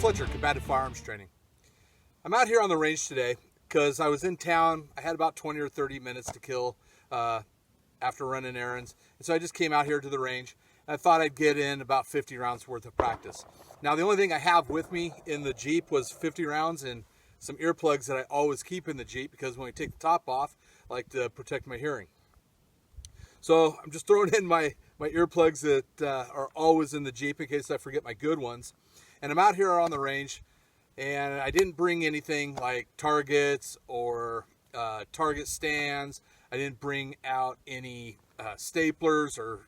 Fletcher, Combative Firearms Training. I'm out here on the range today because I was in town. I had about 20 or 30 minutes to kill after running errands. And so I just came out here to the range. And I thought I'd get in about 50 rounds worth of practice. Now, the only thing I have with me in the Jeep was 50 rounds and some earplugs that I always keep in the Jeep because when I take the top off, I like to protect my hearing. So I'm just throwing in my earplugs that are always in the Jeep in case I forget my good ones. And I'm out here on the range, and I didn't bring anything like targets or target stands. I didn't bring out any staplers or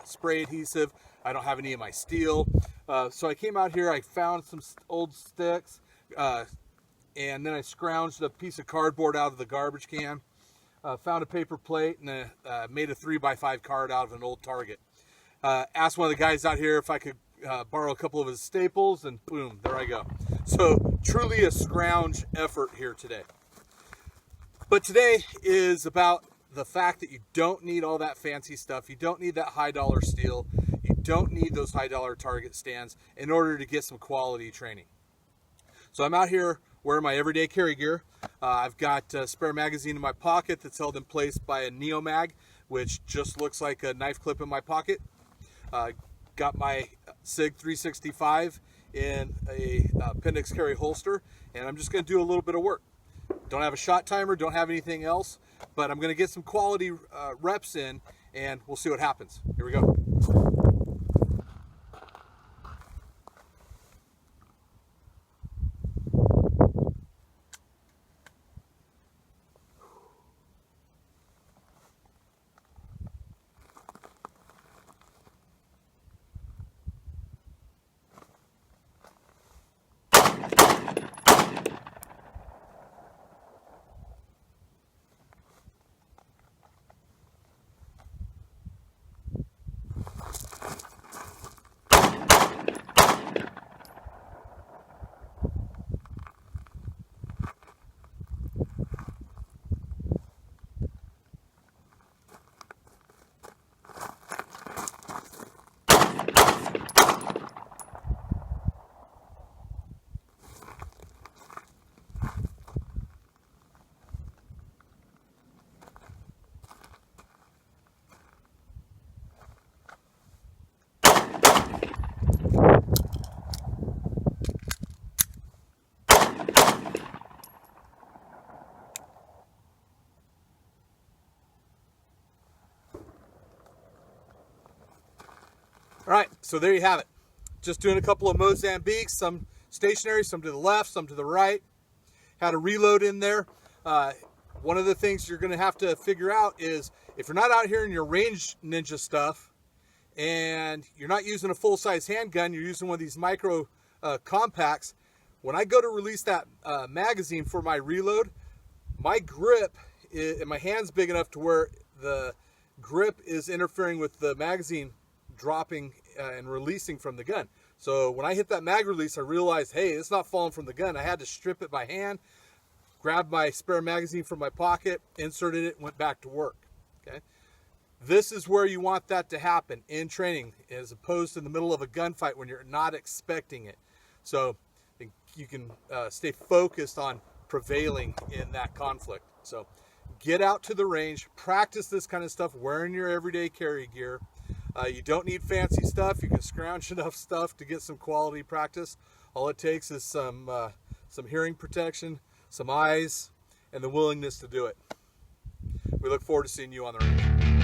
spray adhesive. I don't have any of my steel. So I came out here, I found some old sticks, and then I scrounged a piece of cardboard out of the garbage can. Found a paper plate and made a 3x5 card out of an old target. Asked one of the guys out here if I could borrow a couple of his staples, and boom, there I go. So truly a scrounge effort here today. But today is about the fact that you don't need all that fancy stuff. You don't need that high dollar steel. You don't need those high dollar target stands in order to get some quality training. So I'm out here wearing my everyday carry gear. I've got a spare magazine in my pocket that's held in place by a Neo Mag, which just looks like a knife clip in my pocket. Got my SIG 365 in a appendix carry holster, and I'm just going to do a little bit of work. Don't have a shot timer, don't have anything else, but I'm going to get some quality reps in, and we'll see what happens. Here we go. All right, so there you have it. Just doing a couple of Mozambiques, some stationary, some to the left, some to the right. Had a reload in there. One of the things you're gonna have to figure out is if you're not out here in your range ninja stuff and you're not using a full-size handgun, you're using one of these micro compacts, when I go to release that magazine for my reload, my grip and my hand's big enough to where the grip is interfering with the magazine dropping and releasing from the gun. So when I hit that mag release, I realized, hey, it's not falling from the gun. I had to strip it by hand, grab my spare magazine from my pocket, inserted it, and went back to work. Okay, this is where you want that to happen in training, as opposed to in the middle of a gunfight when you're not expecting it. So you can stay focused on prevailing in that conflict. So get out to the range, practice this kind of stuff wearing your everyday carry gear. You don't need fancy stuff. You can scrounge enough stuff to get some quality practice. All it takes is some hearing protection, some eyes, and the willingness to do it. We look forward to seeing you on the range.